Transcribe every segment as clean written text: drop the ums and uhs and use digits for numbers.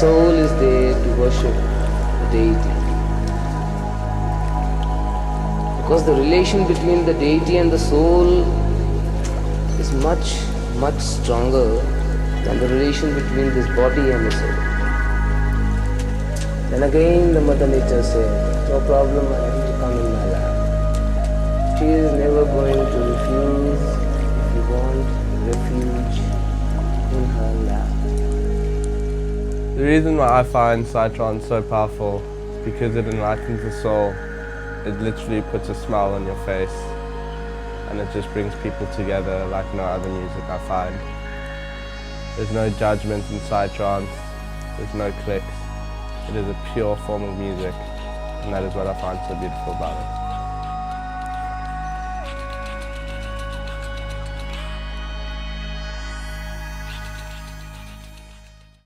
soul is there to worship the deity. Because the relation between the deity and the soul is much, much stronger than the relation between this body and the soul. Then again the Mother Nature said, no problem, I have to come in my lap. She is never going to refuse if you want refuge in her lap. The reason why I find Psytrance so powerful is because it enlightens the soul. It literally puts a smile on your face, and it just brings people together like no other music I find. There's no judgment in Psytrance, there's no clicks. It is a pure form of music, and that is what I find so beautiful about it.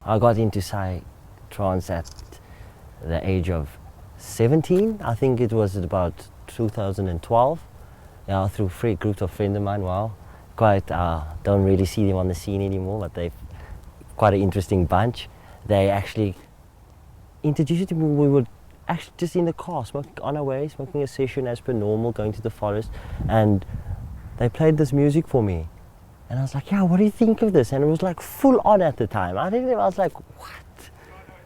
I got into Psytrance at the age of 17. I think it was about 2012. Yeah, through a group of friends of mine. Wow, don't really see them on the scene anymore, but they're quite an interesting bunch. They actually introduced it to me. We were actually just in the car, on our way, smoking a session as per normal, going to the forest, and they played this music for me. And I was like, yeah, what do you think of this? And it was like full on at the time. I was like, what?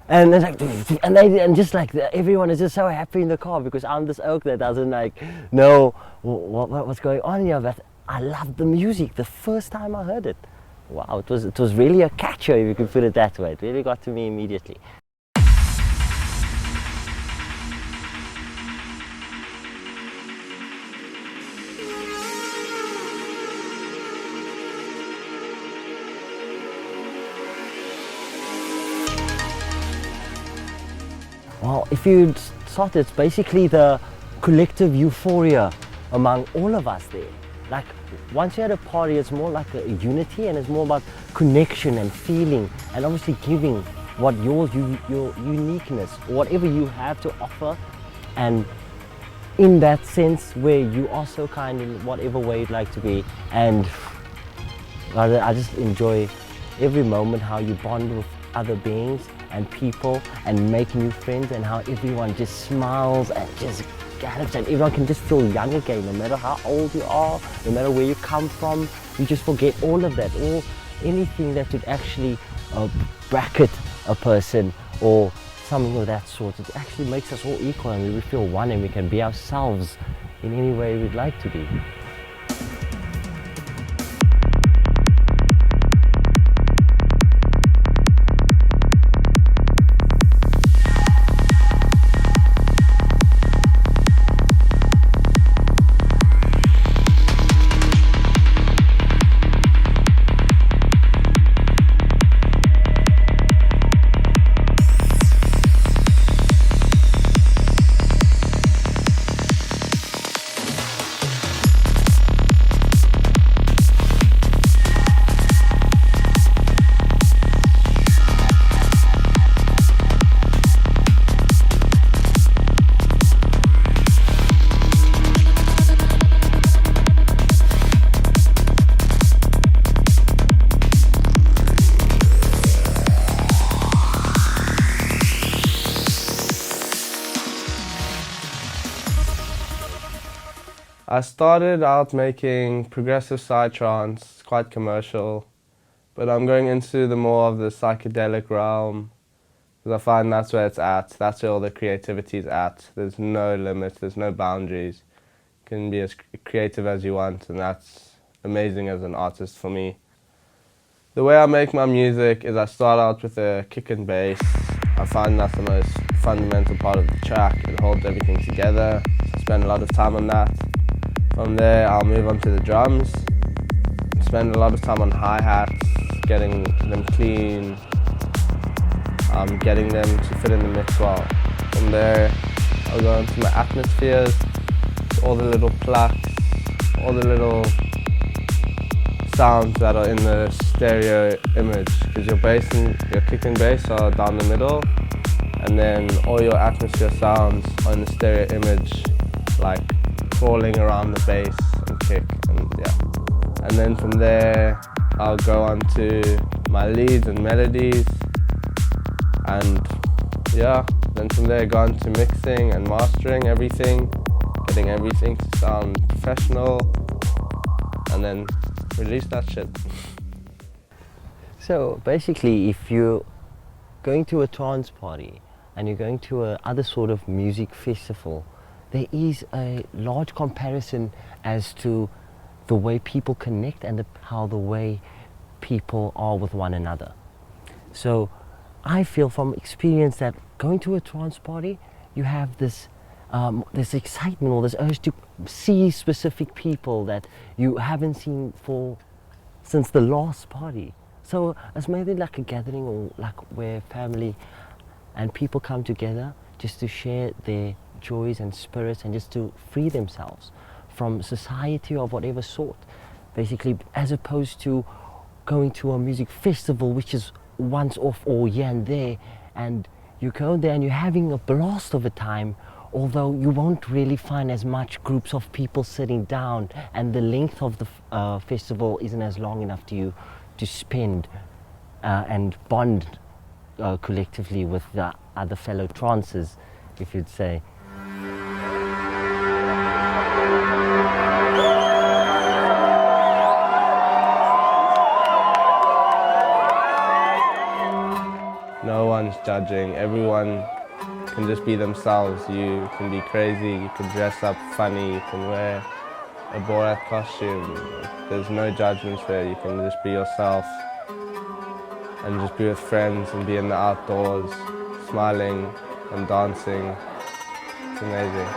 And it's like, and just like everyone is just so happy in the car because I'm this oak that doesn't like know what's going on here. But I loved the music the first time I heard it. Wow, it was really a catcher, if you could put it that way. It really got to me immediately. Well, if you start, it's basically the collective euphoria among all of us there. Like, once you're at a party, it's more like a unity, and it's more about connection and feeling, and obviously giving what your uniqueness, whatever you have to offer, and in that sense where you are so kind in whatever way you'd like to be. And I just enjoy every moment, how you bond with other beings and people and make new friends, and how everyone just smiles and just gallops, and everyone can just feel young again, no matter how old you are, no matter where you come from. You just forget all of that, or anything that would actually bracket a person or something of that sort. It actually makes us all equal, and we feel one, and we can be ourselves in any way we'd like to be. I started out making progressive psytrance, quite commercial, but I'm going into the more of the psychedelic realm, because I find that's where it's at, that's where all the creativity is at. There's no limits, there's no boundaries. You can be as creative as you want, and that's amazing as an artist for me. The way I make my music is I start out with a kick and bass. I find that's the most fundamental part of the track. It holds everything together, so I spend a lot of time on that. From there, I'll move on to the drums, spend a lot of time on hi-hats, getting them clean, getting them to fit in the mix well. From there, I'll go into my atmospheres, all the little plucks, all the little sounds that are in the stereo image, because your bass and your kick and bass are down the middle, and then all your atmosphere sounds are in the stereo image, like crawling around the bass and kick, and yeah. And then from there, I'll go on to my leads and melodies, And yeah, then from there gone to mixing and mastering everything, getting everything to sound professional, and then release that shit. So basically, if you're going to a trance party and you're going to a other sort of music festival, there is a large comparison as to the way people connect and how the way people are with one another. So I feel from experience that going to a trance party, you have this excitement or this urge to see specific people that you haven't seen since the last party. So it's maybe like a gathering, or like where family and people come together just to share their joys and spirits and just to free themselves from society of whatever sort, basically, as opposed to going to a music festival, which is once off or here and there, and you go there and you're having a blast of a time, although you won't really find as much groups of people sitting down, and the length of the festival isn't as long enough to spend and bond collectively with the other fellow trances, if you'd say. No one's judging, everyone can just be themselves. You can be crazy, you can dress up funny, you can wear a Borat costume. There's no judgments there, you can just be yourself and just be with friends and be in the outdoors, smiling and dancing. It's amazing.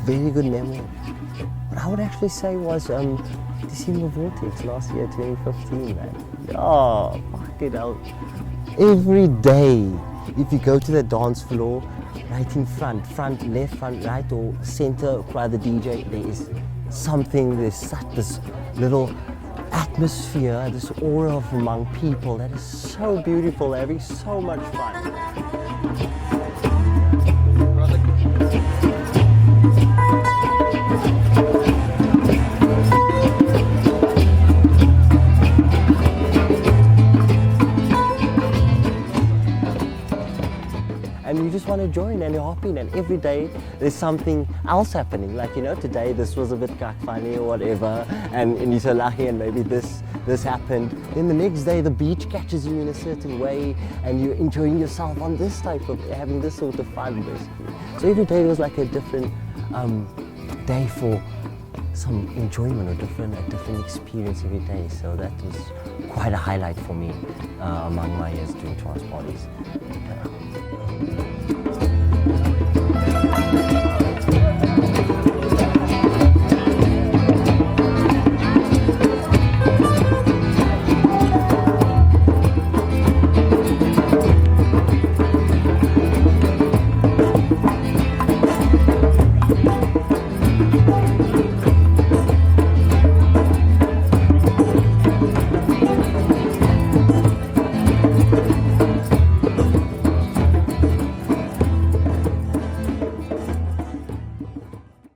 Very good memory. What I would actually say was December Vortex last year, 2015, man. Oh, fucking hell. Every day, if you go to the dance floor, right in front, left, front, right, or center by the DJ, there is something, there's such this little atmosphere, this aura of among people that is so beautiful, having so much fun. And you just want to join and you're hopping, and every day there's something else happening. Like, you know, today this was a bit funny or whatever, and you're so lucky, and maybe this happened. Then the next day the beach catches you in a certain way and you're enjoying yourself on this type of, having this sort of fun basically. So every day was like a different day for some enjoyment, or a different experience every day. So that was quite a highlight for me among my years doing trance parties.